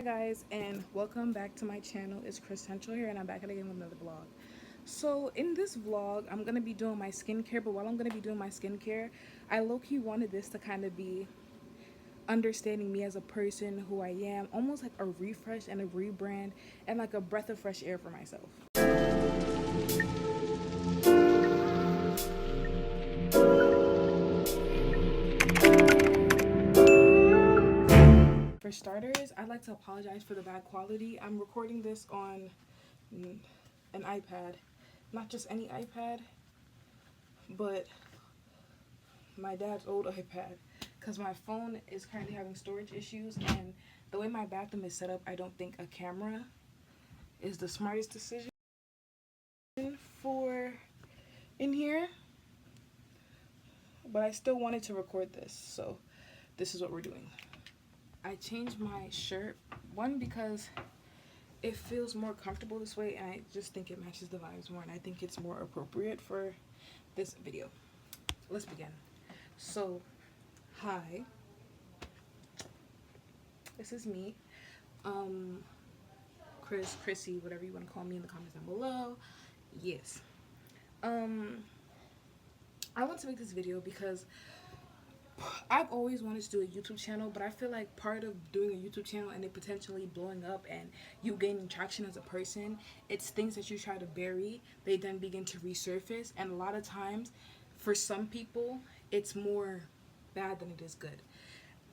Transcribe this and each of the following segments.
Hi guys, and welcome back to my channel. It's Chris Central here, and I'm back again with another vlog. So in this vlog, I'm gonna be doing my skincare, but while I'm gonna be doing my skincare, I low-key wanted this to kind of be understanding me as a person, who I am, almost like a refresh and a rebrand, and like a breath of fresh air for myself. For starters, I'd like to apologize for the bad quality. I'm recording this on an iPad, not just any iPad, but my dad's old iPad, because my phone is currently having storage issues, and the way my bathroom is set up, I don't think a camera is the smartest decision for in here, but I still wanted to record this, so this is what we're doing. I changed my shirt, one, because it feels more comfortable this way, and I just think it matches the vibes more, and I think it's more appropriate for this video. Let's begin. So, hi, this is me. Chris, Chrissy, whatever you want to call me, in the comments down below. Yes. I want to make this video because I've always wanted to do a YouTube channel, but I feel like part of doing a YouTube channel and it potentially blowing up and you gaining traction as a person, it's things that you try to bury, they then begin to resurface, and a lot of times, for some people, it's more bad than it is good.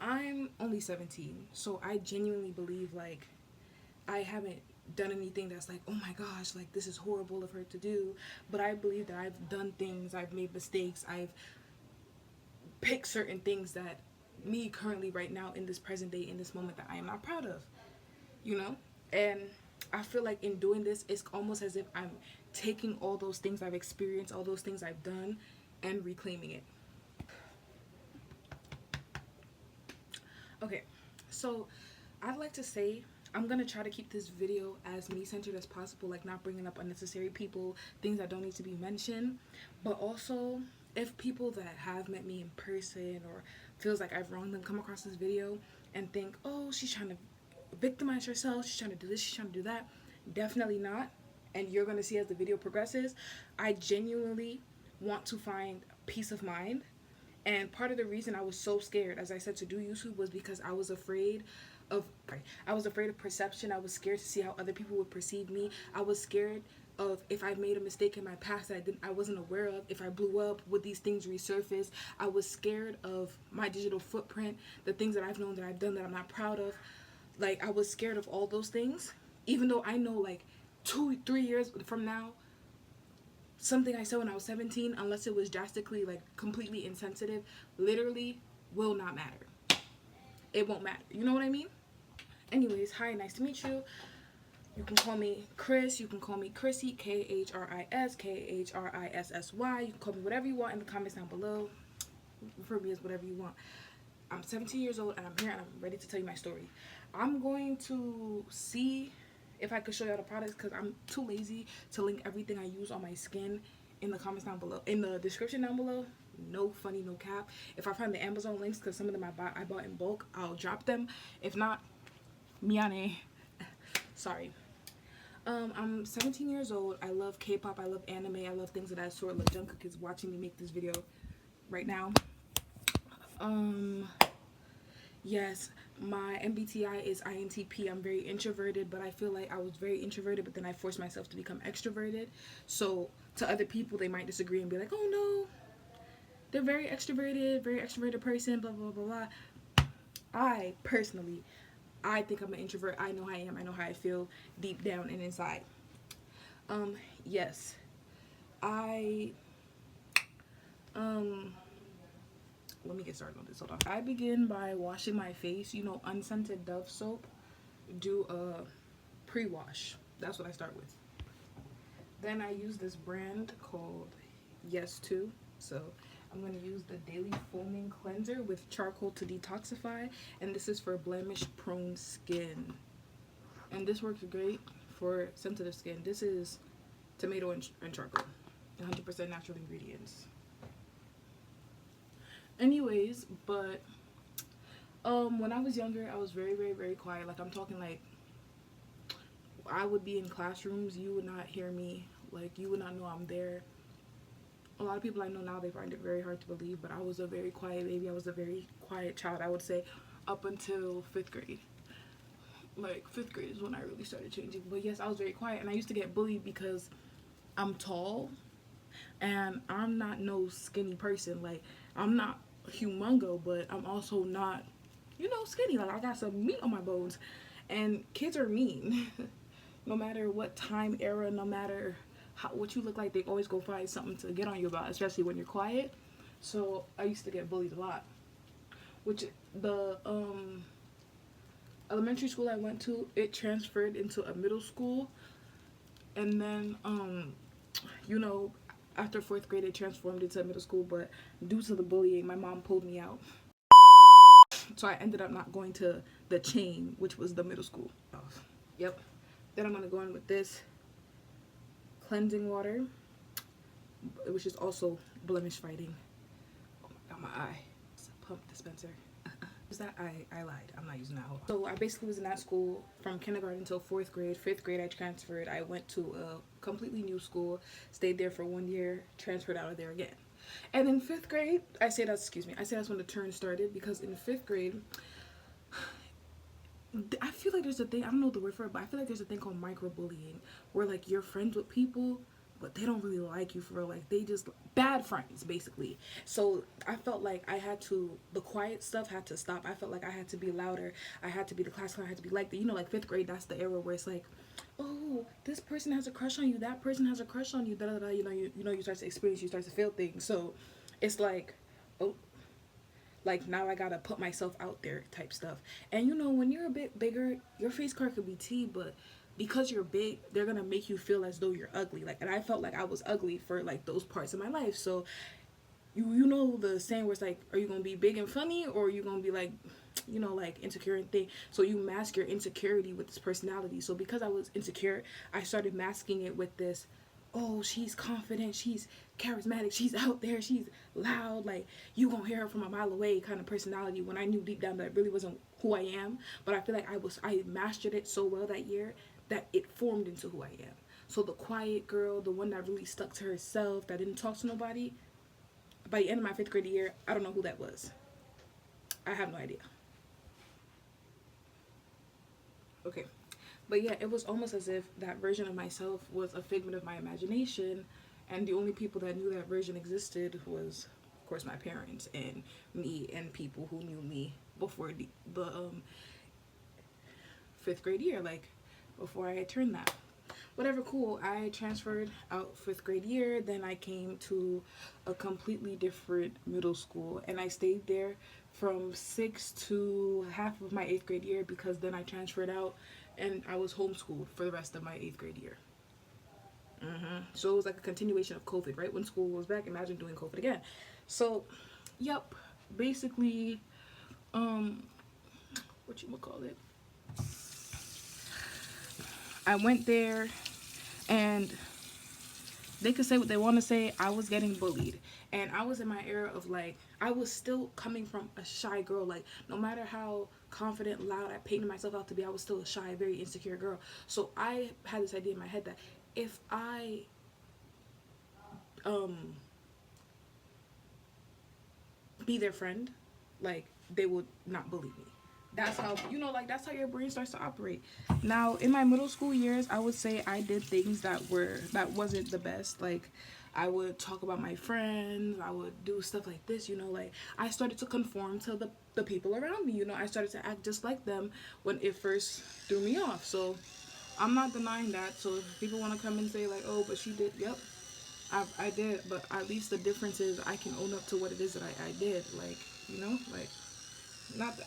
I'm only 17, so I genuinely believe, like, I haven't done anything that's like, oh my gosh, like, this is horrible of her to do, but I believe that I've done things, I've made mistakes, I've pick certain things that me currently right now in this present day, in this moment, that I am not proud of, you know? And I feel like in doing this, it's almost as if I'm taking all those things I've experienced, all those things I've done, and reclaiming it. Okay, so I'd like to say I'm gonna try to keep this video as me-centered as possible, like not bringing up unnecessary people, things that don't need to be mentioned, but also if people that have met me in person or feels like I've wronged them come across this video and think, oh, she's trying to victimize herself, she's trying to do this, she's trying to do that, definitely not. And you're gonna see as the video progresses, I genuinely want to find peace of mind. And part of the reason I was so scared, as I said, to do YouTube was because of I was afraid of perception. I was scared to see how other people would perceive me. I was scared of, if I made a mistake in my past that I wasn't aware of, if I blew up, would these things resurface? I was scared of my digital footprint, the things that I've known that I've done that I'm not proud of. Like, I was scared of all those things, even though I know, like, 2-3 years from now, something I said when I was 17, unless it was drastically, like, completely insensitive, literally will not matter. It won't matter. You know what I mean? Anyways, hi, nice to meet you. You can call me Chris. You can call me Chrissy, Khris, Krissy. You can call me whatever you want in the comments down below. Refer me as whatever you want. I'm 17 years old, and I'm here, and I'm ready to tell you my story. I'm going to see if I could show y'all the products, because I'm too lazy to link everything I use on my skin in the comments down below, in the description down below. No funny, no cap. If I find the Amazon links, because some of them I bought in bulk, I'll drop them. If not, miane. Sorry. I'm 17 years old. I love K-pop. I love anime. I love things of that sort. Like, Jungkook is watching me make this video right now. Yes, my MBTI is INTP. I'm very introverted, but I feel like I was very introverted, but then I forced myself to become extroverted. So to other people, they might disagree and be like, oh no, they're very extroverted person, blah, blah, blah, blah. I personally, I think I'm an introvert. I know how I am. I know how I feel deep down and inside. Yes, I, let me get started on this. Hold on. I begin by washing my face. You know, unscented Dove soap. Do a pre-wash. That's what I start with. Then I use this brand called Yes2. So I'm going to use the Daily Foaming Cleanser with charcoal to detoxify. And this is for blemish prone skin. And this works great for sensitive skin. This is tomato and charcoal. 100% natural ingredients. Anyways, but When I was younger, I was very, very, very quiet. Like, I'm talking like I would be in classrooms, you would not hear me. Like, you would not know I'm there. A lot of people I know now, they find it very hard to believe, but I was a very quiet baby. I was a very quiet child, I would say, up until 5th grade. Like, 5th grade is when I really started changing. But yes, I was very quiet, and I used to get bullied because I'm tall, and I'm not no skinny person. Like, I'm not humongo, but I'm also not, skinny. Like, I got some meat on my bones, and kids are mean. No matter what time era, no matter what you look like, they always go find something to get on you about, especially when you're quiet. So I used to get bullied a lot. Which the elementary school I went to, it transferred into a middle school, and then after 4th grade it transformed into a middle school, but due to the bullying, my mom pulled me out. So I ended up not going to the chain, which was the middle school. Yep. Then I'm gonna go in with this cleansing water, which is also blemish fighting. Oh my god, my eye. It's a pump dispenser. Is that I lied. I'm not using that. So I basically was in that school from kindergarten until 4th grade. 5th grade I transferred. I went to a completely new school, stayed there for 1 year, transferred out of there again. And in 5th grade, I say that's when the turn started, because in 5th grade, I feel like there's a thing, I don't know the word for it, but I feel like there's a thing called microbullying, where like you're friends with people, but they don't really like you for real. Like, they just bad friends, basically. So I felt like the quiet stuff had to stop. I felt like I had to be louder. I had to be the class clown. I had to be like like 5th grade, that's the era where it's like, oh, this person has a crush on you, that person has a crush on you, da da da. You start to experience, you start to feel things. So it's like, oh, like, now I gotta put myself out there type stuff. And when you're a bit bigger, your face card could be T, but because you're big, they're gonna make you feel as though you're ugly. Like, and I felt like I was ugly for like those parts of my life. So you know the saying where it's like, are you gonna be big and funny, or are you gonna be like, like insecure and thing? So you mask your insecurity with this personality. So because I was insecure, I started masking it with this, oh, she's confident, she's charismatic, she's out there, she's loud, like, you gonna hear her from a mile away kind of personality, when I knew deep down that really wasn't who I am. But I feel like I mastered it so well that year that it formed into who I am. So the quiet girl, the one that really stuck to herself, that didn't talk to nobody, by the end of my 5th grade year, I don't know who that was. I have no idea. Okay. But yeah, it was almost as if that version of myself was a figment of my imagination, and the only people that knew that version existed was, of course, my parents and me and people who knew me before the 5th grade year, like before I had turned that. Whatever, cool. I transferred out 5th grade year, then I came to a completely different middle school, and I stayed there from 6th to half of my 8th grade year, because then I transferred out and I was homeschooled for the rest of my 8th grade year. So it was like a continuation of COVID, right? When school was back, imagine doing COVID again. So, yep, basically, I went there, and they could say what they want to say. I was getting bullied, and I was in my era of like, I was still coming from a shy girl. Like, no matter how confident, loud I painted myself out to be, I was still a shy, very insecure girl. So I had this idea in my head that if I be their friend, like, they would not bully me. That's how, that's how your brain starts to operate. Now, in my middle school years, I would say I did things that wasn't the best. Like, I would talk about my friends, I would do stuff like this, like, I started to conform to the people around me, I started to act just like them when it first threw me off. So I'm not denying that. So if people want to come and say like, oh, but she did, yep, I did, but at least the difference is I can own up to what it is that I did. Like, like,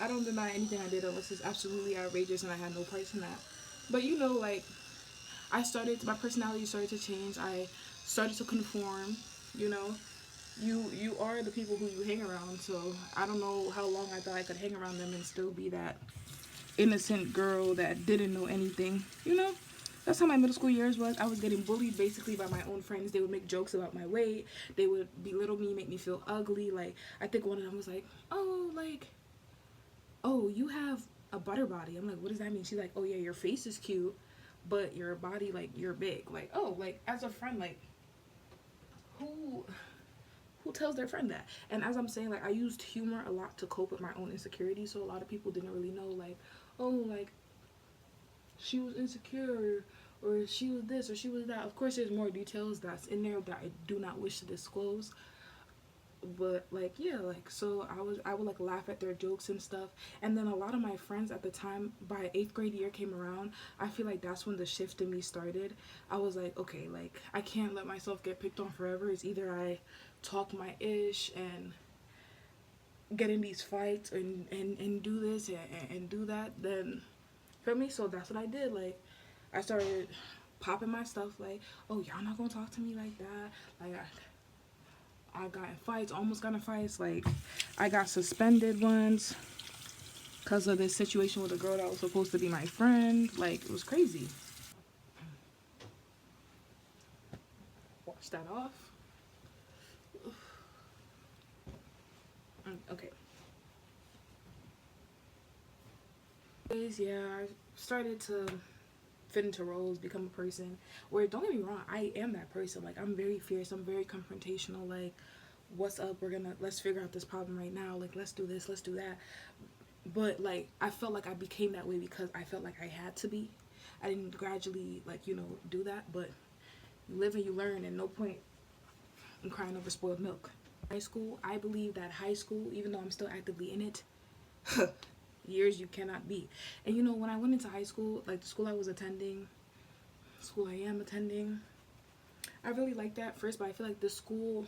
I don't deny anything I did unless it's absolutely outrageous and I had no place in that. But like, my personality started to change. I started to conform, you are the people who you hang around. So I don't know how long I thought I could hang around them and still be that innocent girl that didn't know anything, That's how my middle school years was. I was getting bullied basically by my own friends. They would make jokes about my weight. They would belittle me, make me feel ugly. Like, I think one of them was like, oh, like, oh, you have a butter body. I'm like, what does that mean? She's like, oh yeah, your face is cute, but your body, like, you're big. Like, oh, like, as a friend, like, who who tells their friend that? And as I'm saying, like, I used humor a lot to cope with my own insecurities, so a lot of people didn't really know, like, oh, like, she was insecure, or she was this, or she was that. Of course, there's more details that's in there that I do not wish to disclose, but like, yeah, like, so I would like laugh at their jokes and stuff. And then a lot of my friends at the time, by 8th grade year came around, I feel like that's when the shift in me started. I was like, okay, like, I can't let myself get picked on forever. It's either I talk my ish and get in these fights and do this and do that, then for me. So that's what I did. Like, I started popping my stuff, like, oh, y'all not gonna talk to me like that. Like, I got in fights, almost got in fights. Like, I got suspended once because of this situation with a girl that was supposed to be my friend. Like, it was crazy. Wash that off. Okay. Yeah, I started to fit into roles, become a person where, don't get me wrong, I am that person. Like, I'm very fierce, I'm very confrontational. Like, what's up? Let's figure out this problem right now. Like, let's do this, let's do that. But like, I felt like I became that way because I felt like I had to be. I didn't gradually, like, do that. But you live and you learn, and no point in crying over spoiled milk. High school, I believe that high school, even though I'm still actively in it, years you cannot beat. And when I went into high school, like the school I was attending, school I am attending, I really liked that first, but I feel like the school,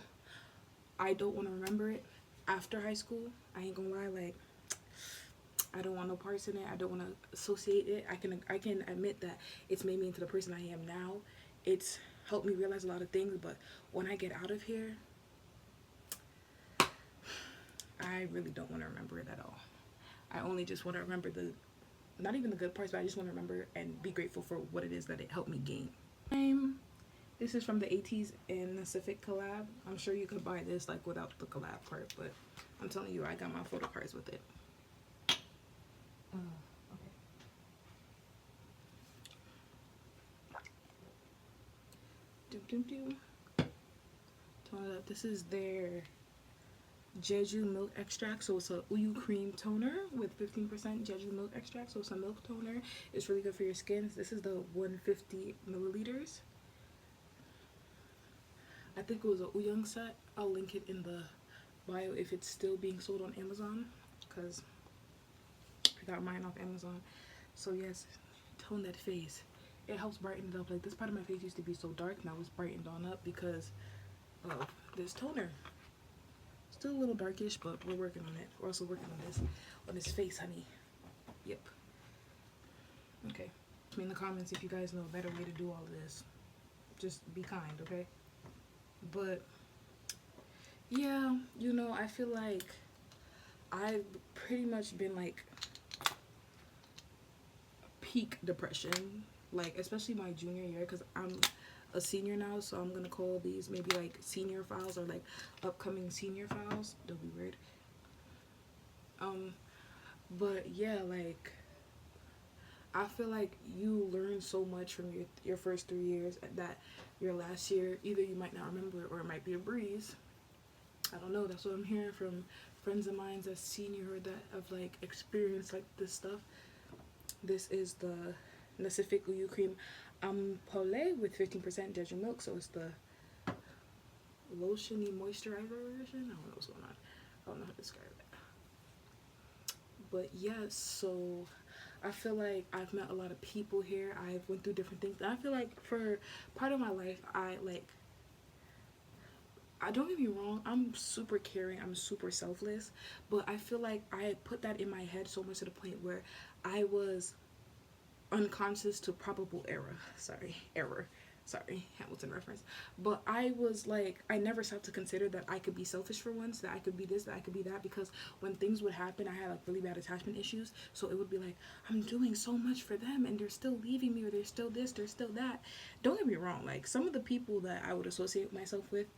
I don't want to remember it after high school. I ain't gonna lie, like, I don't want no parts in it. I don't want to associate it. I can admit that it's made me into the person I am now. It's helped me realize a lot of things, but when I get out of here, I really don't want to remember it at all. I only just want to remember not even the good parts, but I just want to remember and be grateful for what it is that it helped me gain. This is from the ATEEZ and the Civic collab. I'm sure you could buy this like without the collab part, but I'm telling you, I got my photo cards with it. Okay. Doom, doom, doom. Tone it up. This is their Jeju milk extract. So it's a Uyu cream toner with 15% Jeju milk extract. So it's a milk toner. It's really good for your skin. This is the 150 milliliters. I think it was a Uyung set. I'll link it in the bio if it's still being sold on Amazon, because I got mine off Amazon. So yes, tone that face. It helps brighten it up. Like, this part of my face used to be so dark, now it's brightened on up because of this toner. Still a little darkish, but we're working on it. We're also working on this face, honey. Yep. Okay. Tell me in the comments if you guys know a better way to do all of this. Just be kind, okay? But yeah, I feel like I've pretty much been like peak depression, like especially my junior year, because I'm a senior now, so I'm gonna call these maybe like senior files or like upcoming senior files. Don't be weird. But yeah, like, I feel like you learn so much from your first 3 years that your last year, either you might not remember it or it might be a breeze. I don't know. That's what I'm hearing from friends of mine that's senior that have like experienced like this stuff. This is the Pacific Uyu Cream Ampoule with 15% Jeju milk, so it's the lotiony moisturizer version. I don't know what's going on. I don't know how to describe it. But yes, so I feel like I've met a lot of people here. I've went through different things. I feel like for part of my life, I don't get me wrong, I'm super caring, I'm super selfless, but I feel like I put that in my head so much to the point where I was unconscious to probable error. Sorry, Hamilton reference. But I was like, I never stopped to consider that I could be selfish for once, that I could be this, that I could be that, because when things would happen, I had like really bad attachment issues. So it would be like, I'm doing so much for them and they're still leaving me, or they're still this, they're still that. Don't get me wrong, like some of the people that I would associate myself with,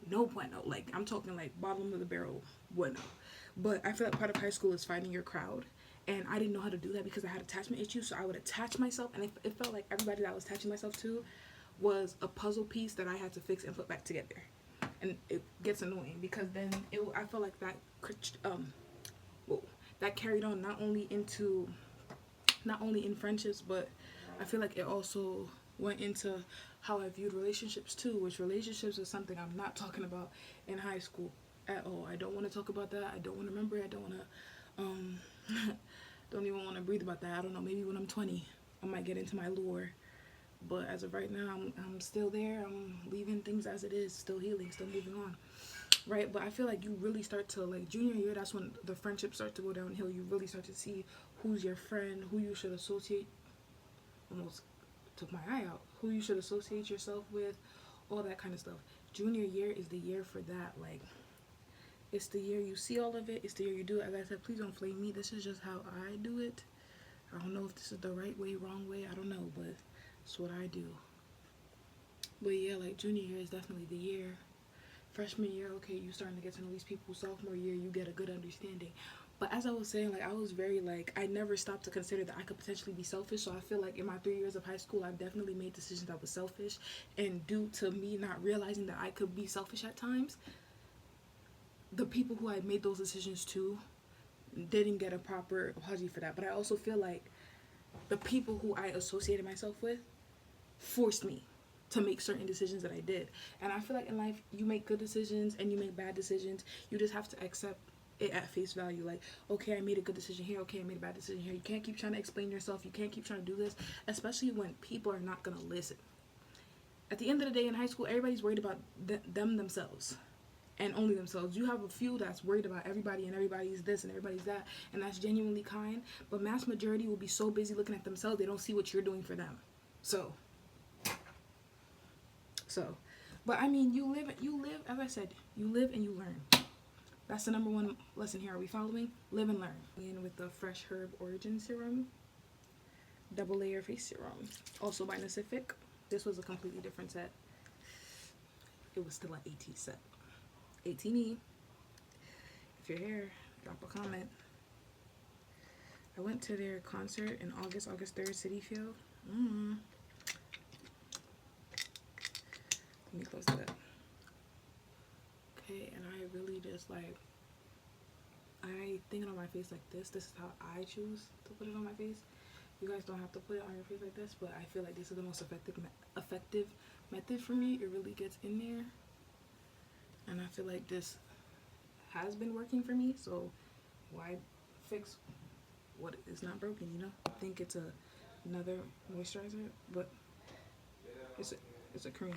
no bueno. Like, I'm talking like bottom of the barrel bueno. But I feel like part of high school is finding your crowd. And I didn't know how to do that because I had attachment issues. So I would attach myself, and it felt like everybody that I was attaching myself to was a puzzle piece that I had to fix and put back together. And it gets annoying because then I felt like that carried on not only in friendships, but I feel like it also went into how I viewed relationships too, which relationships is something I'm not talking about in high school at all. I don't want to talk about that. I don't want to remember it. I don't want to don't even want to breathe about that. I don't know, maybe when I'm 20 I might get into my lore, but as of right now I'm still there. I'm leaving things as it is, still healing, still moving on, right? But I feel like you really start to, like, junior year, that's when the friendships start to go downhill. You really start to see who's your friend, who you should associate, almost took my eye out, who you should associate yourself with, all that kind of stuff. Junior year is the year for that. Like, it's the year you see all of it. It's the year you do it. As I said, please don't flame me. This is just how I do it. I don't know if this is the right way, wrong way. I don't know, but it's what I do. But yeah, like, junior year is definitely the year. Freshman year, okay, you starting to get to know these people. Sophomore year, you get a good understanding. But as I was saying, like, I was very, like, I never stopped to consider that I could potentially be selfish. So I feel like in my 3 years of high school, I've definitely made decisions that was selfish. And due to me not realizing that I could be selfish at times, the people who I made those decisions to didn't get a proper apology for that. But I also feel like the people who I associated myself with forced me to make certain decisions that I did. And I feel like in life, you make good decisions and you make bad decisions. You just have to accept it at face value. Like, okay, I made a good decision here. Okay, I made a bad decision here. You can't keep trying to explain yourself. You can't keep trying to do this, especially when people are not going to listen. At the end of the day in high school, everybody's worried about themselves and only themselves. You have a few that's worried about everybody, and everybody's this and everybody's that, and that's genuinely kind. But mass majority will be so busy looking at themselves, they don't see what you're doing for them. So, but I mean, you live, as I said, you live and you learn. That's the number one lesson here. Are we following? Live and learn. And with the Fresh Herb Origin Serum, double layer face serum, also by Nacific. This was a completely different set. It was still an 18 set. 18E. If you're here, drop a comment. I went to their concert in August 3rd, City Field. Let me close that up. Okay, and I really just, like, I think it on my face like this. This is how I choose to put it on my face. You guys don't have to put it on your face like this, but I feel like this is the most effective method for me. It really gets in there, and I feel like this has been working for me. So why fix what is not broken? You know, I think it's another moisturizer, but it's a cream.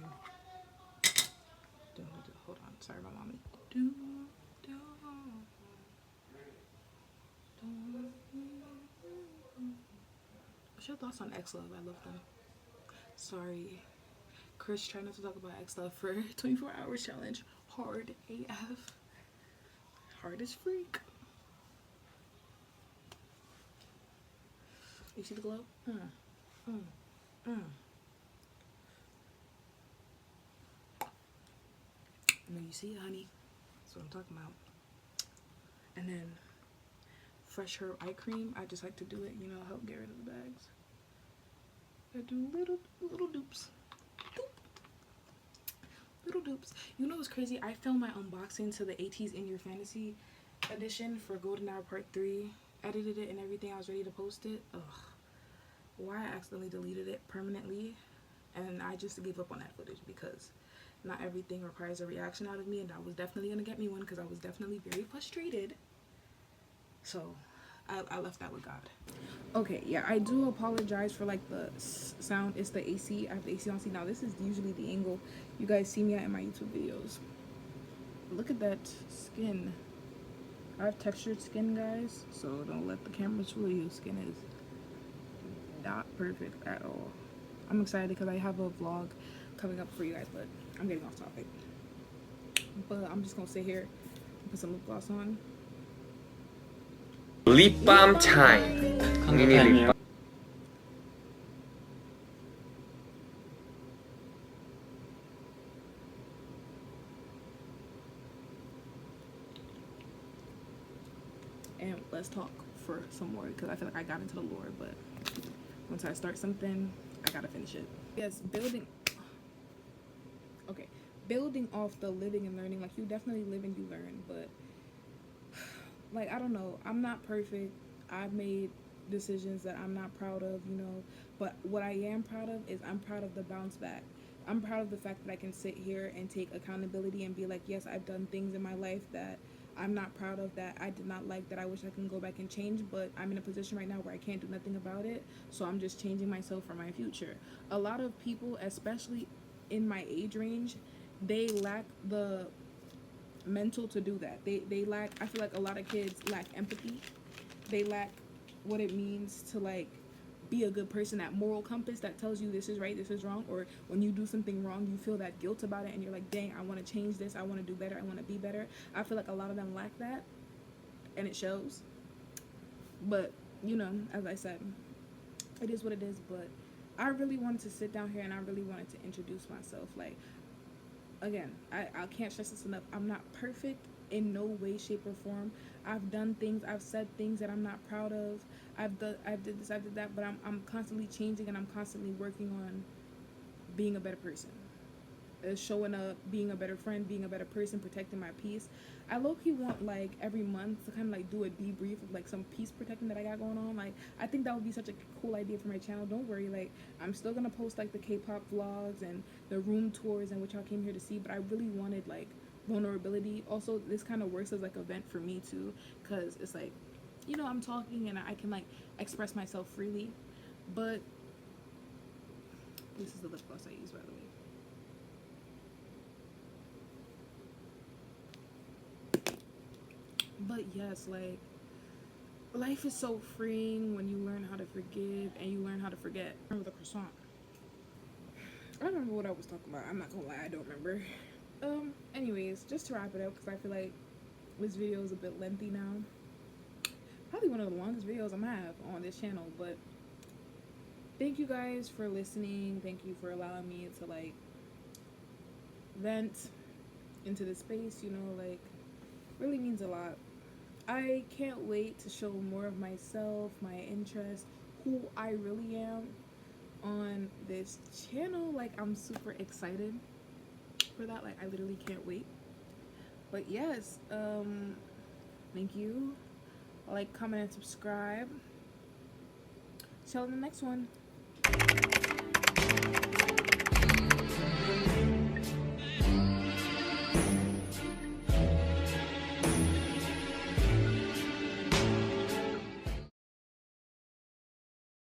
Hold on, sorry, my mommy. What's your thoughts on X-Love? I love them. Sorry, Chris, try not to talk about X-Love for 24 hours challenge. Hard AF. Hard as freak. You see the glow? I know you see it, honey. That's what I'm talking about. And then Fresh Herb Eye Cream. I just like to do it, you know, help get rid of the bags. I do little dupes. Little dupes. You know what's crazy? I filmed my unboxing to the ATEEZ In Your Fantasy edition for Golden Hour Part 3. Edited it and everything. I was ready to post it. Ugh. Why I accidentally deleted it permanently. And I just gave up on that footage because not everything requires a reaction out of me, and that was definitely going to get me one because I was definitely very frustrated. So I left that with God. Okay, yeah, I do apologize for, like, the sound. It's the AC. I have the AC on. See, now this is usually the angle you guys see me at in my YouTube videos. Look at that skin. I have textured skin, guys, so don't let the cameras fool you. Skin is not perfect at all. I'm excited because I have a vlog coming up for you guys, but I'm getting off topic. But I'm just gonna sit here and put some lip gloss on. Lip balm time. Mini lip balm. let's talk for some more, because I feel like I got into the lore, but once I start something, I gotta finish it. Yes, building off the living and learning, like, you definitely live and you learn, but like, I don't know, I'm not perfect. I've made decisions that I'm not proud of, you know, but what I am proud of is I'm proud of the bounce back. I'm proud of the fact that I can sit here and take accountability and be like, yes, I've done things in my life that I'm not proud of, that I did not like, that I wish I can go back and change, but I'm in a position right now where I can't do nothing about it, so I'm just changing myself for my future. A lot of people, especially in my age range, they lack the mental to do that. They lack, I feel like a lot of kids lack empathy. They lack what it means to, like, be a good person, that moral compass that tells you this is right, this is wrong, or when you do something wrong, you feel that guilt about it and you're like, dang, I want to change this, I want to do better, I want to be better. I feel like a lot of them lack that, and it shows. But, you know, as I said, it is what it is. But I really wanted to sit down here and I really wanted to introduce myself. Like, again, I can't stress this enough. I'm not perfect in no way, shape, or form. I've done things, I've said things that I'm not proud of. I did this, I did that, but I'm constantly changing and I'm constantly working on being a better person. Showing up, being a better friend, being a better person, protecting my peace. I low-key want, like, every month to kind of, like, do a debrief of, like, some peace protecting that I got going on. Like, I think that would be such a cool idea for my channel. Don't worry, like, I'm still gonna post, like, the K-pop vlogs and the room tours and what y'all came here to see, but I really wanted, like, vulnerability. Also, this kind of works as, like, a vent for me too, because it's like, you know, I'm talking and I can, like, express myself freely. But this is the lip gloss I use, by the way. But yes, like, life is so freeing when you learn how to forgive and you learn how to forget. Remember the croissant? I don't remember what I was talking about. I'm not gonna lie, I don't remember. Anyways, just to wrap it up, because I feel like this video is a bit lengthy now. Probably one of the longest videos I'm gonna have on this channel, but thank you guys for listening. Thank you for allowing me to, like, vent into this space, you know, like, really means a lot. I can't wait to show more of myself, my interests, who I really am on this channel. Like, I'm super excited for that. Like, I literally can't wait. But yes, thank you. Like, comment, and subscribe. See you in the next one.